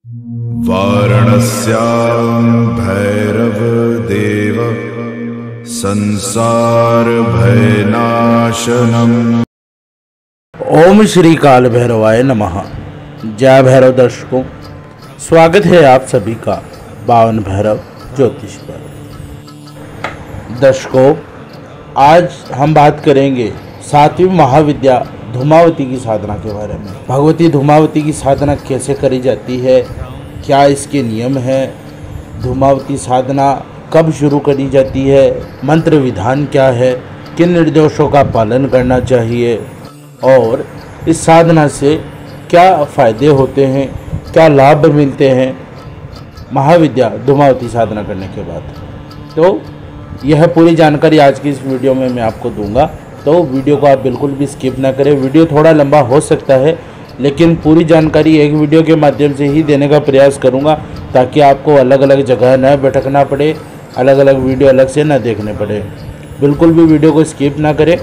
वाराणस्यां भैरवदेव संसार भयनाशनम्। ओम श्री काल भैरवाय नमः। जय भैरव दर्शकों, स्वागत है आप सभी का बावन भैरव ज्योतिष पर। दर्शकों, आज हम बात करेंगे 7वीं महाविद्या धूमावती की साधना के बारे में। भगवती धूमावती की साधना कैसे करी जाती है, क्या इसके नियम हैं, धूमावती साधना कब शुरू करी जाती है, मंत्र विधान क्या है, किन निर्देशों का पालन करना चाहिए और इस साधना से क्या फ़ायदे होते हैं, क्या लाभ मिलते हैं महाविद्या धूमावती साधना करने के बाद। तो यह पूरी जानकारी आज की इस वीडियो में मैं आपको दूंगा, तो वीडियो को आप बिल्कुल भी स्किप ना करें। वीडियो थोड़ा लंबा हो सकता है, लेकिन पूरी जानकारी एक वीडियो के माध्यम से ही देने का प्रयास करूंगा, ताकि आपको अलग अलग जगह न भटकना पड़े, अलग अलग वीडियो अलग से न देखने पड़े। बिल्कुल भी वीडियो को स्किप ना करें।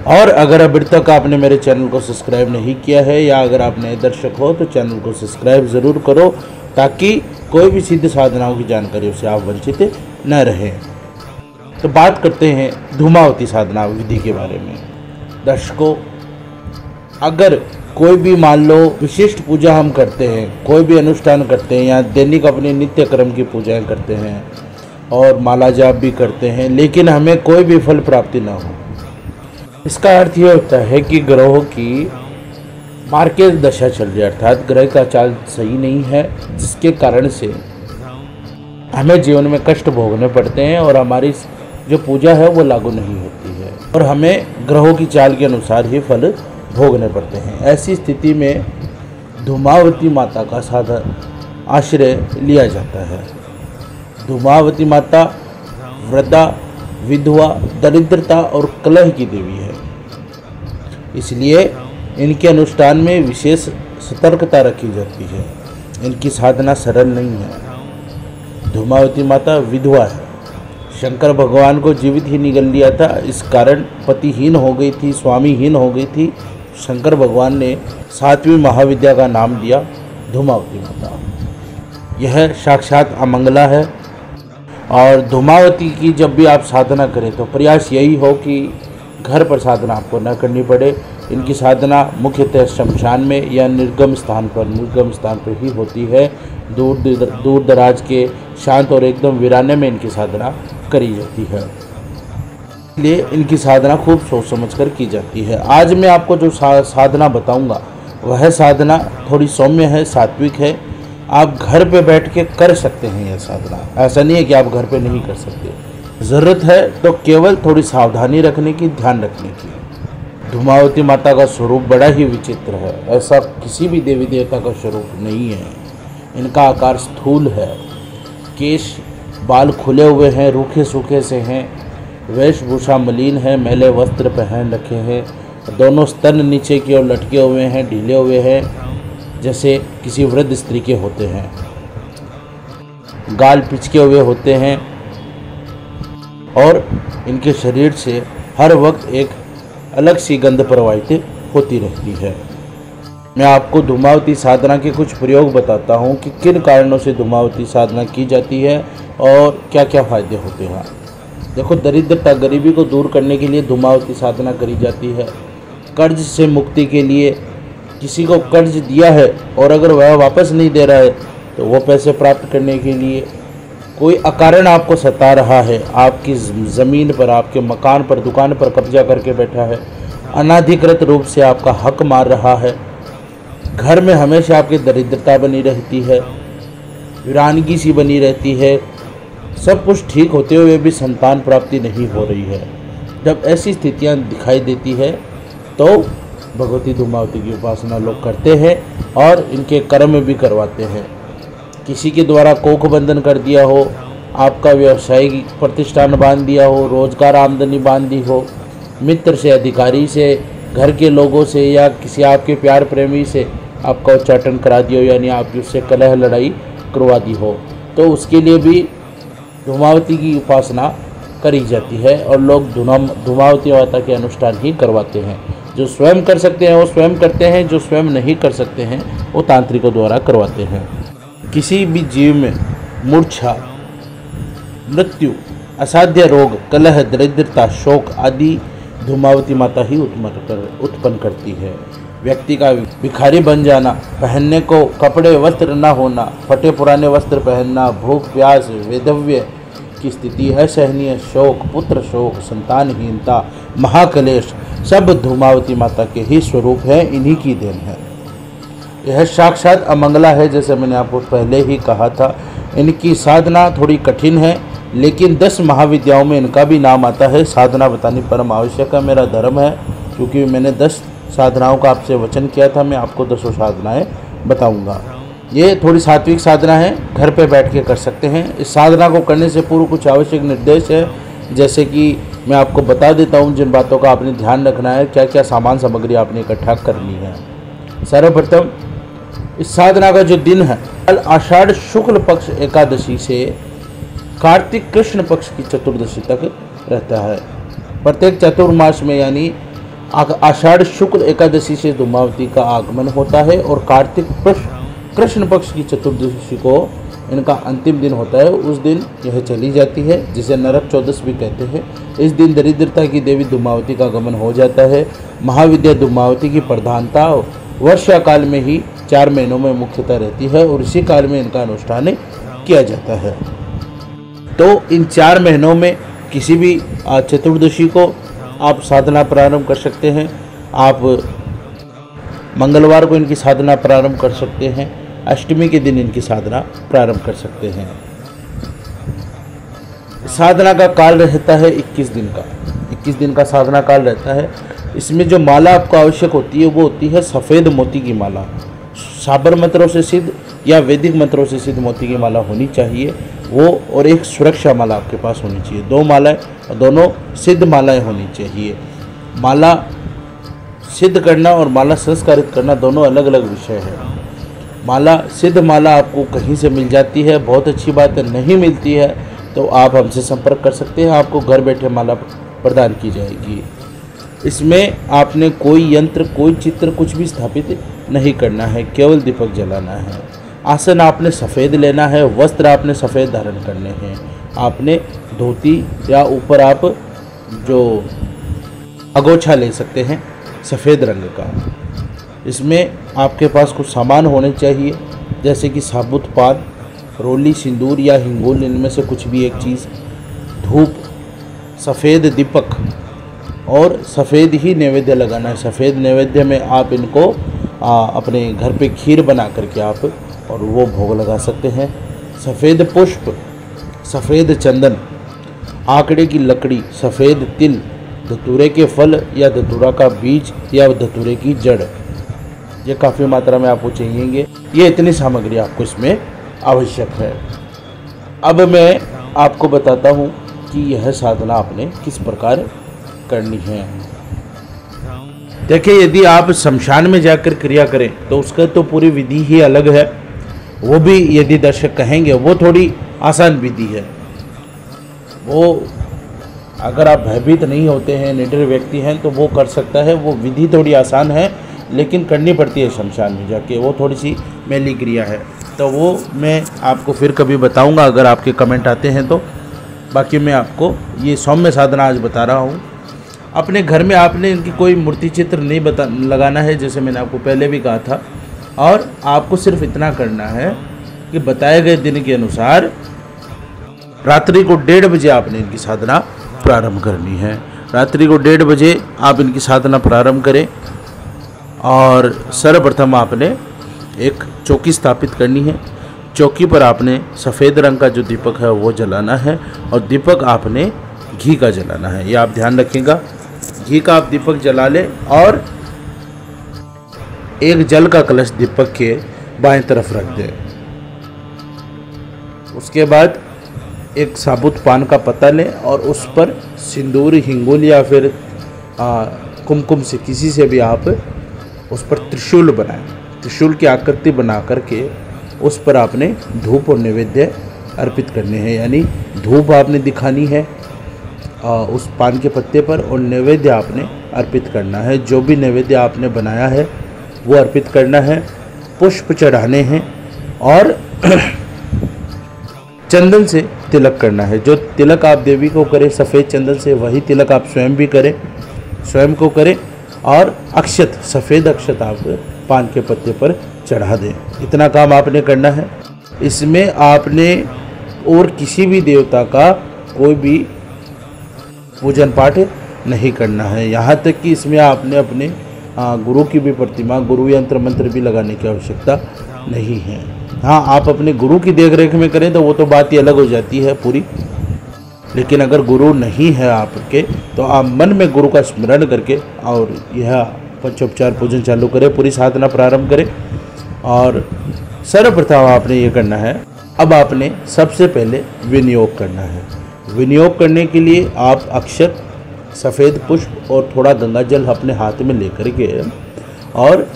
और अगर अभी तक आपने मेरे चैनल को सब्सक्राइब नहीं किया है या अगर आप नए दर्शक हो तो चैनल को सब्सक्राइब ज़रूर करो, ताकि कोई भी सिद्ध साधनाओं की जानकारी से आप वंचित न रहें। तो बात करते हैं धूमावती साधना विधि के बारे में। दर्शकों, अगर कोई भी मान लो विशिष्ट पूजा हम करते हैं, कोई भी अनुष्ठान करते हैं या दैनिक अपने नित्य क्रम की पूजाएं करते हैं और माला जाप भी करते हैं, लेकिन हमें कोई भी फल प्राप्ति ना हो, इसका अर्थ ये होता है कि ग्रहों की मार्केट दशा चल रही है, अर्थात ग्रह का चाल सही नहीं है, जिसके कारण से हमें जीवन में कष्ट भोगने पड़ते हैं और हमारी जो पूजा है वो लागू नहीं होती है और हमें ग्रहों की चाल के अनुसार ही फल भोगने पड़ते हैं। ऐसी स्थिति में धूमावती माता का साधन आश्रय लिया जाता है। धूमावती माता वृद्धा, विधवा, दरिद्रता और कलह की देवी है, इसलिए इनके अनुष्ठान में विशेष सतर्कता रखी जाती है। इनकी साधना सरल नहीं है। धूमावती माता विधवा है। शंकर भगवान को जीवित ही निगल लिया था, इस कारण पतिहीन हो गई थी, स्वामीहीन हो गई थी। शंकर भगवान ने 7वीं महाविद्या का नाम दिया धूमावती माता। यह साक्षात अमंगला है और धूमावती की जब भी आप साधना करें तो प्रयास यही हो कि घर पर साधना आपको न करनी पड़े। इनकी साधना मुख्यतः शमशान में या निर्गम स्थान पर ही होती है। दूर दराज के शांत और एकदम वीराने में इनकी साधना करी जाती है, इसलिए इनकी साधना खूब सोच समझकर की जाती है। आज मैं आपको जो साधना बताऊंगा वह साधना थोड़ी सौम्य है, सात्विक है। आप घर पे बैठ के कर सकते हैं यह साधना, ऐसा नहीं है कि आप घर पे नहीं कर सकते। ज़रूरत है तो केवल थोड़ी सावधानी रखने की, ध्यान रखने की। धूमावती माता का स्वरूप बड़ा ही विचित्र है, ऐसा किसी भी देवी देवता का स्वरूप नहीं है। इनका आकार स्थूल है, केश बाल खुले हुए हैं, रूखे सूखे से हैं, वेशभूषा मलिन है, मैले वस्त्र पहन रखे हैं, दोनों स्तन नीचे की ओर लटके हुए हैं, ढीले हुए हैं, जैसे किसी वृद्ध स्त्री के होते हैं। गाल पिचके हुए होते हैं और इनके शरीर से हर वक्त एक अलग सी गंध प्रवाहित होती रहती है। मैं आपको धूमावती साधना के कुछ प्रयोग बताता हूँ कि किन कारणों से धूमावती साधना की जाती है और क्या क्या फ़ायदे होते हैं। देखो, दरिद्रता, गरीबी को दूर करने के लिए धूमावती साधना करी जाती है। कर्ज से मुक्ति के लिए, किसी को कर्ज दिया है और अगर वह वापस नहीं दे रहा है तो वो पैसे प्राप्त करने के लिए, कोई अकारण आपको सता रहा है, आपकी ज़मीन पर, आपके मकान पर, दुकान पर कब्जा करके बैठा है, अनाधिकृत रूप से आपका हक मार रहा है, घर में हमेशा आपकी दरिद्रता बनी रहती है, वीरानगी सी बनी रहती है, सब कुछ ठीक होते हुए भी संतान प्राप्ति नहीं हो रही है, जब ऐसी स्थितियां दिखाई देती है तो भगवती धूमावती की उपासना लोग करते हैं और इनके कर्म भी करवाते हैं। किसी के द्वारा कोख बंधन कर दिया हो, आपका व्यवसायिक प्रतिष्ठान बांध दिया हो, रोजगार आमदनी बांधी हो, मित्र से, अधिकारी से, घर के लोगों से या किसी आपके प्यार प्रेमी से आपका उच्चाटन करा दिया हो, यानी आपकी उससे कलह लड़ाई करवा दी हो, तो उसके लिए भी धूमावती की उपासना करी जाती है और लोग धूमावती माता के अनुष्ठान ही करवाते हैं। जो स्वयं कर सकते हैं वो स्वयं करते हैं, जो स्वयं नहीं कर सकते हैं वो तांत्रिकों द्वारा करवाते हैं। किसी भी जीव में मूर्छा, मृत्यु, असाध्य रोग, कलह, दरिद्रता, शोक आदि धूमावती माता ही उत्पन्न करती है। व्यक्ति का भिखारी बन जाना, पहनने को कपड़े वस्त्र न होना, फटे पुराने वस्त्र पहनना, भूख प्यास, वैधव्य की स्थिति, असहनीय शोक, पुत्र शोक, संतानहीनता, महाकलेश सब धूमावती माता के ही स्वरूप है, इन्हीं की देन है। यह साक्षात अमंगला है, जैसे मैंने आपको पहले ही कहा था। इनकी साधना थोड़ी कठिन है, लेकिन 10 महाविद्याओं में इनका भी नाम आता है। साधना बतानी परम आवश्यक है, मेरा धर्म है, क्योंकि मैंने 10 साधनाओं का आपसे वचन किया था, मैं आपको 10 साधनाएं बताऊंगा। ये थोड़ी सात्विक साधना है, घर पे बैठ के कर सकते हैं। इस साधना को करने से पूर्व कुछ आवश्यक निर्देश है, जैसे कि मैं आपको बता देता हूँ जिन बातों का आपने ध्यान रखना है, क्या क्या सामान सामग्री आपने इकट्ठा करनी है। सर्वप्रथम इस साधना का जो दिन है, कल आषाढ़ शुक्ल पक्ष एकादशी से कार्तिक कृष्ण पक्ष की चतुर्दशी तक रहता है। प्रत्येक चतुर्मास में यानी आषाढ़ शुक्ल एकादशी से धूमावती का आगमन होता है और कार्तिक कृष्ण पक्ष की चतुर्दशी को इनका अंतिम दिन होता है। उस दिन यह चली जाती है, जिसे नरक चौदस भी कहते हैं। इस दिन दरिद्रता की देवी धूमावती का आगमन हो जाता है। महाविद्या धूमावती की प्रधानता वर्षा काल में ही 4 महीनों में मुख्यतः रहती है और इसी काल में इनका अनुष्ठान किया जाता है। तो इन 4 महीनों में किसी भी चतुर्दशी को आप साधना प्रारंभ कर सकते हैं। आप मंगलवार को इनकी साधना प्रारंभ कर सकते हैं। अष्टमी के दिन इनकी साधना प्रारंभ कर सकते हैं। साधना का काल रहता है 21 दिन का। 21 दिन का साधना काल रहता है। इसमें जो माला आपको आवश्यक होती है वो होती है सफ़ेद मोती की माला। साबर मंत्रों से सिद्ध या वैदिक मंत्रों से सिद्ध मोती की माला होनी चाहिए वो, और एक सुरक्षा माला आपके पास होनी चाहिए। 2 मालाएं और दोनों सिद्ध मालाएं होनी चाहिए। माला सिद्ध करना और माला संस्कारित करना दोनों अलग अलग विषय है। माला सिद्ध माला आपको कहीं से मिल जाती है, बहुत अच्छी बात है। नहीं मिलती है तो आप हमसे संपर्क कर सकते हैं, आपको घर बैठे माला प्रदान की जाएगी। इसमें आपने कोई यंत्र, कोई चित्र कुछ भी स्थापित नहीं करना है, केवल दीपक जलाना है। आसन आपने सफ़ेद लेना है, वस्त्र आपने सफ़ेद धारण करने हैं। आपने धोती या ऊपर आप जो अगोछा ले सकते हैं सफ़ेद रंग का। इसमें आपके पास कुछ सामान होने चाहिए, जैसे कि साबुत पान, रोली, सिंदूर या हिंगोल, इनमें से कुछ भी एक चीज़, धूप, सफ़ेद दीपक और सफ़ेद ही नैवेद्य लगाना है। सफ़ेद नैवेद्य में आप इनको अपने घर पे खीर बना करके आप और वो भोग लगा सकते हैं। सफ़ेद पुष्प, सफ़ेद चंदन, आकड़े की लकड़ी, सफ़ेद तिल, धतूरे के फल या धतूरा का बीज या धतूरे की जड़, ये काफ़ी मात्रा में आपको चाहिएंगे। ये इतनी सामग्री आपको इसमें आवश्यक है। अब मैं आपको बताता हूँ कि यह साधना आपने किस प्रकार करनी है। देखिए, यदि आप शमशान में जाकर क्रिया करें तो उसका तो पूरी विधि ही अलग है। वो भी यदि दर्शक कहेंगे वो थोड़ी आसान विधि है। वो अगर आप भयभीत नहीं होते हैं, निडर व्यक्ति हैं, तो वो कर सकता है। वो विधि थोड़ी आसान है, लेकिन करनी पड़ती है शमशान में जाके। वो थोड़ी सी मैली क्रिया है, तो वो मैं आपको फिर कभी बताऊंगा अगर आपके कमेंट आते हैं तो। बाकी मैं आपको ये सौम्य साधना आज बता रहा हूँ। अपने घर में आपने इनकी कोई मूर्ति चित्र नहीं लगाना है, जैसे मैंने आपको पहले भी कहा था। और आपको सिर्फ इतना करना है कि बताए गए दिन के अनुसार रात्रि को 1:30 बजे आपने इनकी साधना प्रारंभ करनी है। रात्रि को 1:30 बजे आप इनकी साधना प्रारंभ करें और सर्वप्रथम आपने एक चौकी स्थापित करनी है। चौकी पर आपने सफ़ेद रंग का जो दीपक है वो जलाना है और दीपक आपने घी का जलाना है। ये आप ध्यान रखिएगा, घी का आप दीपक जला लें और एक जल का कलश दीपक के बाएं तरफ रख दें। उसके बाद एक साबुत पान का पत्ता लें और उस पर सिंदूर, हिंगोल या फिर कुमकुम से किसी से भी आप उस पर त्रिशूल बनाएं। त्रिशूल की आकृति बना करके उस पर आपने धूप और नैवेद्य अर्पित करने हैं, यानी धूप आपने दिखानी है उस पान के पत्ते पर और नैवेद्य आपने अर्पित करना है। जो भी नैवेद्य आपने बनाया है वो अर्पित करना है, पुष्प चढ़ाने हैं और चंदन से तिलक करना है। जो तिलक आप देवी को करें सफ़ेद चंदन से, वही तिलक आप स्वयं भी करें, स्वयं को करें और अक्षत, सफ़ेद अक्षत आप पान के पत्ते पर चढ़ा दें। इतना काम आपने करना है। इसमें आपने और किसी भी देवता का कोई भी पूजन पाठ नहीं करना है। यहाँ तक कि इसमें आपने अपने गुरु की भी प्रतिमा, गुरु यंत्र मंत्र भी लगाने की आवश्यकता नहीं है। हाँ, आप अपने गुरु की देख रेख में करें तो वो तो बात ही अलग हो जाती है पूरी। लेकिन अगर गुरु नहीं है आपके तो आप मन में गुरु का स्मरण करके और यह पंचोपचार पूजन चालू करें, पूरी साधना प्रारंभ करें। और सर्वप्रथम आपने ये करना है, अब आपने सबसे पहले विनियोग करना है। विनियोग करने के लिए आप अक्षत, सफ़ेद पुष्प और थोड़ा गंगा जल अपने हाथ में लेकर के और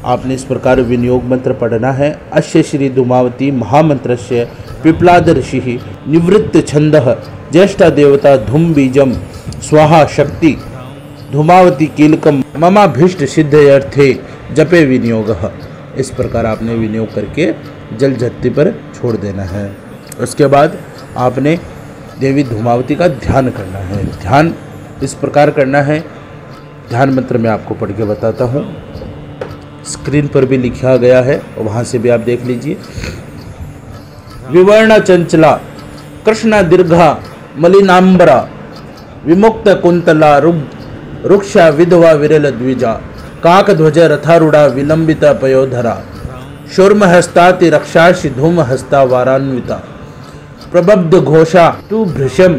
आपने इस प्रकार विनियोग मंत्र पढ़ना है। अस्य श्री धूमावती महामंत्रस्य पिप्लाद ऋषि निवृत्त छंदः ज्येष्ठा देवता धूम बीजम स्वाहा शक्ति धूमावती कीलकम ममाभीष्ट सिद्धयर्थे जपे विनियोगः। इस प्रकार आपने विनियोग करके जल धरती पर छोड़ देना है। उसके बाद आपने देवी धूमावती का ध्यान करना है। ध्यान इस प्रकार करना है, ध्यान मंत्र मैं आपको पढ़ के बताता हूँ, स्क्रीन पर भी लिखा गया है और वहाँ से भी आप देख लीजिए। विवर्ण चंचला कृष्णा दीर्घा मलिनांबरा विमुक्त कुंतला रुक्षा विधवा विरल द्विजा काक ध्वज रथारूढ़ा विलंबिता पयोधरा शूर्महस्ताति रक्षाशि धूम हस्ता वारान्विता प्रबब्ध घोषा तु भृशम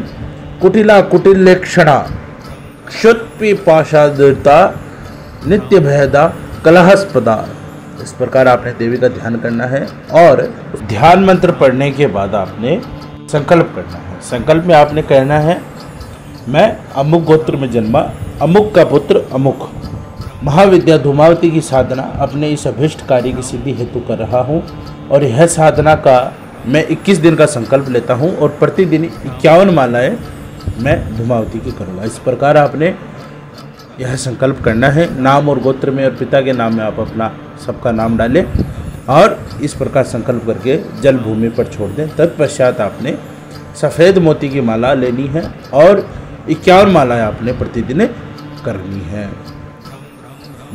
कुटिला कुटिलेक्षणा क्षुत्पि पाशादृता नित्य भयदा कलहस्पदा। इस प्रकार आपने देवी का ध्यान करना है और ध्यान मंत्र पढ़ने के बाद आपने संकल्प करना है। संकल्प में आपने कहना है, मैं अमुक गोत्र में जन्मा, अमुक का पुत्र अमुक, महाविद्या धूमावती की साधना अपने इस अभिष्ट कार्य की सिद्धि हेतु कर रहा हूँ और यह साधना का मैं 21 दिन का संकल्प लेता हूँ और प्रतिदिन 51 मालाएँ मैं धूमावती की करूँगा। इस प्रकार आपने यह संकल्प करना है। नाम और गोत्र में और पिता के नाम में आप अपना सबका नाम डालें और इस प्रकार संकल्प करके जल भूमि पर छोड़ दें। तत्पश्चात आपने सफ़ेद मोती की माला लेनी है और 51 मालाएँ आपने प्रतिदिन करनी है।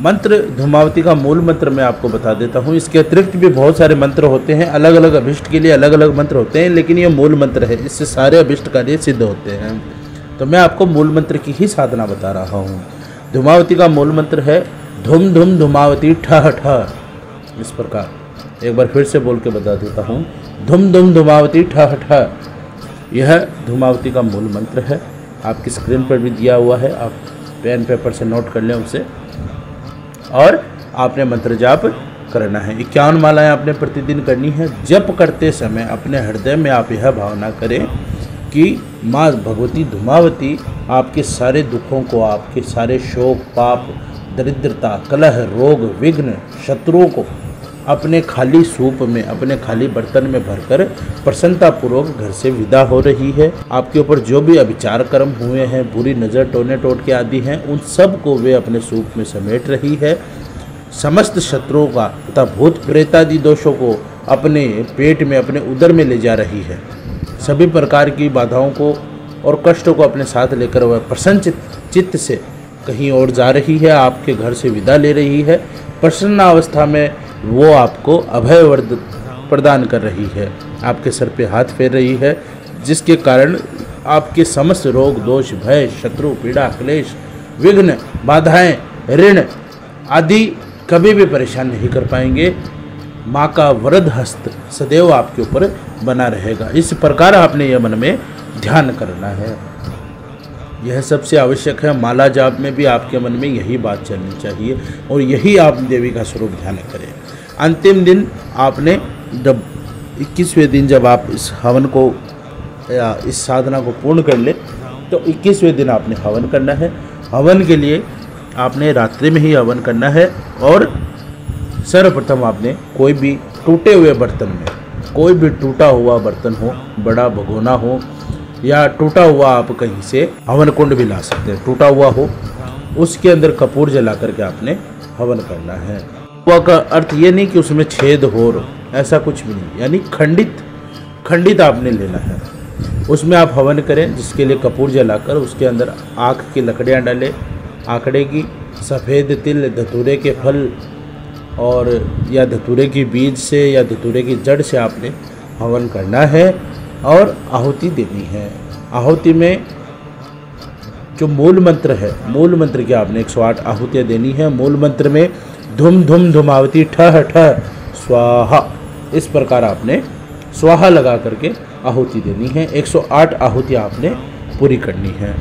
मंत्र धूमावती का मूल मंत्र मैं आपको बता देता हूँ। इसके अतिरिक्त भी बहुत सारे मंत्र होते हैं, अलग अलग अभिष्ट के लिए अलग अलग मंत्र होते हैं, लेकिन ये मूल मंत्र है, इससे सारे अभिष्ट कार्य सिद्ध होते हैं। तो मैं आपको मूल मंत्र की ही साधना बता रहा हूँ। धूमावती का मूल मंत्र है धूम धूम धूमावती ठह ठह। इस प्रकार एक बार फिर से बोल के बता देता हूँ, धूम धूम धूमावती ठह ठह। यह धूमावती का मूल मंत्र है, आपकी स्क्रीन पर भी दिया हुआ है, आप पेन पेपर से नोट कर लें उसे और आपने मंत्र जाप करना है। 51 मालाएँ आपने प्रतिदिन करनी है। जप करते समय अपने हृदय में आप यह भावना करें कि माँ भगवती धूमावती आपके सारे दुखों को, आपके सारे शोक पाप दरिद्रता कलह रोग विघ्न शत्रुओं को अपने खाली सूप में, अपने खाली बर्तन में भरकर प्रसन्नतापूर्वक घर से विदा हो रही है। आपके ऊपर जो भी अभिचार कर्म हुए हैं, बुरी नज़र टोने टोटके आदि हैं, उन सब को वे अपने सूप में समेट रही है। समस्त शत्रुओं का तथा भूत प्रेतादि दोषों को अपने पेट में, अपने उदर में ले जा रही है। सभी प्रकार की बाधाओं को और कष्टों को अपने साथ लेकर वह प्रसन्न चित्त से कहीं और जा रही है, आपके घर से विदा ले रही है। प्रसन्न अवस्था में वो आपको अभय वरद प्रदान कर रही है, आपके सर पे हाथ फेर रही है, जिसके कारण आपके समस्त रोग दोष भय शत्रु पीड़ा क्लेश विघ्न बाधाएं ऋण आदि कभी भी परेशान नहीं कर पाएंगे। माँ का वरद हस्त सदैव आपके ऊपर बना रहेगा। इस प्रकार आपने यह मन में ध्यान करना है। यह सबसे आवश्यक है। माला जाप में भी आपके मन में यही बात चलनी चाहिए और यही आप देवी का स्वरूप ध्यान करें। अंतिम दिन आपने जब 21वें दिन जब आप इस हवन को या इस साधना को पूर्ण कर ले तो 21वें दिन आपने हवन करना है। हवन के लिए आपने रात्रि में ही हवन करना है और सर्वप्रथम आपने कोई भी टूटे हुए बर्तन में, कोई भी टूटा हुआ बर्तन हो, बड़ा भगोना हो या टूटा हुआ आप कहीं से हवन कुंड भी ला सकते हैं, टूटा हुआ हो उसके अंदर कपूर जला करके आपने हवन करना है। हुआ का अर्थ ये नहीं कि उसमें छेद हो, ऐसा कुछ भी नहीं, यानी खंडित आपने लेना है। उसमें आप हवन करें, जिसके लिए कपूर जलाकर उसके अंदर आँख की लकड़ियाँ डालें, आंकड़े की, सफ़ेद तिल, धतूरे के फल और या धतूरे की बीज से या धतूरे की जड़ से आपने हवन करना है और आहुति देनी है। आहुति में जो मूल मंत्र है, मूल मंत्र की आपने 108 आहुतियाँ देनी है। मूल मंत्र में धुम धुम धुमावती ठह ठह स्वाहा, इस प्रकार आपने स्वाहा लगा करके आहुति देनी है। 108 आहुतियाँ आपने पूरी करनी है।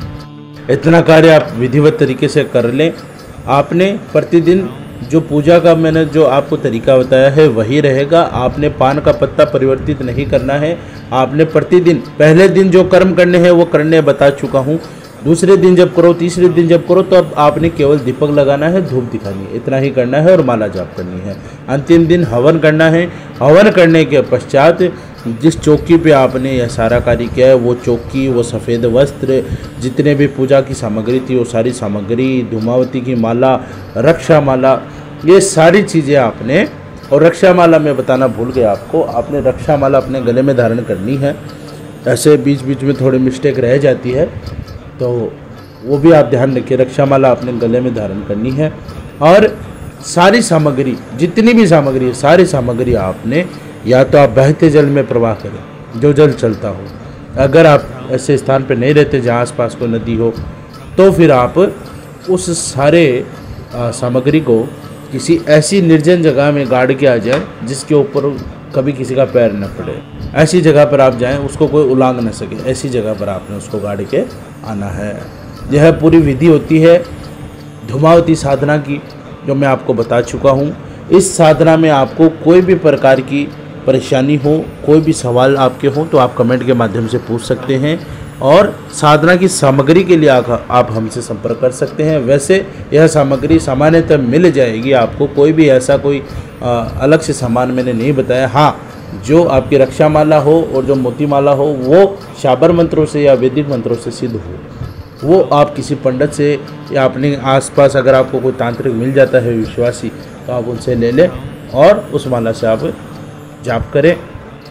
इतना कार्य आप विधिवत तरीके से कर लें। आपने प्रतिदिन जो पूजा का मैंने जो आपको तरीका बताया है वही रहेगा। आपने पान का पत्ता परिवर्तित नहीं करना है। आपने प्रतिदिन, पहले दिन जो कर्म करने हैं वो करने बता चुका हूँ, दूसरे दिन जब करो, तीसरे दिन जब करो, तो अब आपने केवल दीपक लगाना है, धूप दिखानी है, इतना ही करना है और माला जाप करनी है। अंतिम दिन हवन करना है। हवन करने के पश्चात जिस चौकी पे आपने यह सारा कार्य किया है, वो चौकी, वो सफ़ेद वस्त्र, जितने भी पूजा की सामग्री थी वो सारी सामग्री, धूमावती की माला, रक्षा माला, ये सारी चीज़ें आपने, और रक्षा माला मैं बताना भूल गया आपको, आपने रक्षा माला अपने गले में धारण करनी है। ऐसे बीच बीच में थोड़ी मिस्टेक रह जाती है तो वो भी आप ध्यान रखिए। रक्षा माला अपने गले में धारण करनी है और सारी सामग्री, जितनी भी सामग्री है, सारी सामग्री आपने या तो आप बहते जल में प्रवाह करें, जो जल चलता हो। अगर आप ऐसे स्थान पर नहीं रहते जहाँ आसपास कोई नदी हो, तो फिर आप उस सारे सामग्री को किसी ऐसी निर्जन जगह में गाड़ के आ जाए जिसके ऊपर कभी किसी का पैर न पड़े। ऐसी जगह पर आप जाएं, उसको कोई उलांग न सके, ऐसी जगह पर आपने उसको गाड़ के आना है। यह पूरी विधि होती है धूमावती साधना की, जो मैं आपको बता चुका हूँ। इस साधना में आपको कोई भी प्रकार की परेशानी हो, कोई भी सवाल आपके हो, तो आप कमेंट के माध्यम से पूछ सकते हैं और साधना की सामग्री के लिए आप हमसे संपर्क कर सकते हैं। वैसे यह सामग्री सामान्यतः मिल जाएगी आपको, कोई भी ऐसा कोई अलग से सामान मैंने नहीं बताया। हाँ, जो आपकी रक्षा माला हो और जो मोती माला हो वो शाबर मंत्रों से या वैदिक मंत्रों से सिद्ध हो, वो आप किसी पंडित से या अपने आसपास अगर आपको कोई तांत्रिक मिल जाता है विश्वासी, तो आप उनसे ले लें और उस माला से आप जाप करें।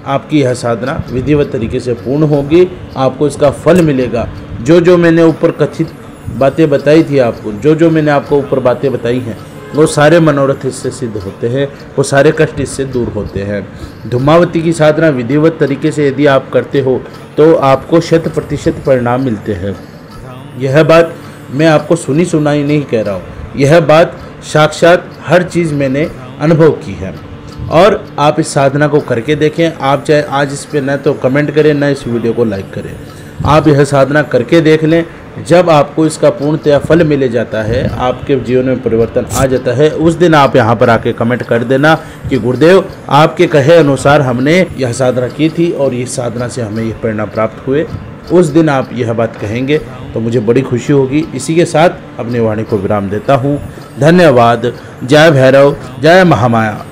आपकी यह साधना विधिवत तरीके से पूर्ण होगी, आपको इसका फल मिलेगा। जो जो मैंने ऊपर कथित बातें बताई थी आपको, जो जो मैंने आपको ऊपर बातें बताई हैं, वो सारे मनोरथ इससे सिद्ध होते हैं, वो सारे कष्ट इससे दूर होते हैं। धूमावती की साधना विधिवत तरीके से यदि आप करते हो तो आपको 100% परिणाम मिलते हैं। यह बात मैं आपको सुनी सुनाई नहीं कह रहा हूँ, यह बात साक्षात हर चीज़ मैंने अनुभव की है। और आप इस साधना को करके देखें। आप चाहे आज इस पे न तो कमेंट करें, न इस वीडियो को लाइक करें, आप यह साधना करके देख लें। जब आपको इसका पूर्णतया फल मिले जाता है, आपके जीवन में परिवर्तन आ जाता है, उस दिन आप यहाँ पर आके कमेंट कर देना कि गुरुदेव आपके कहे अनुसार हमने यह साधना की थी और इस साधना से हमें यह परिणाम प्राप्त हुए। उस दिन आप यह बात कहेंगे तो मुझे बड़ी खुशी होगी। इसी के साथ अपनी वाणी को विराम देता हूँ। धन्यवाद। जय भैरव, जय महामाया।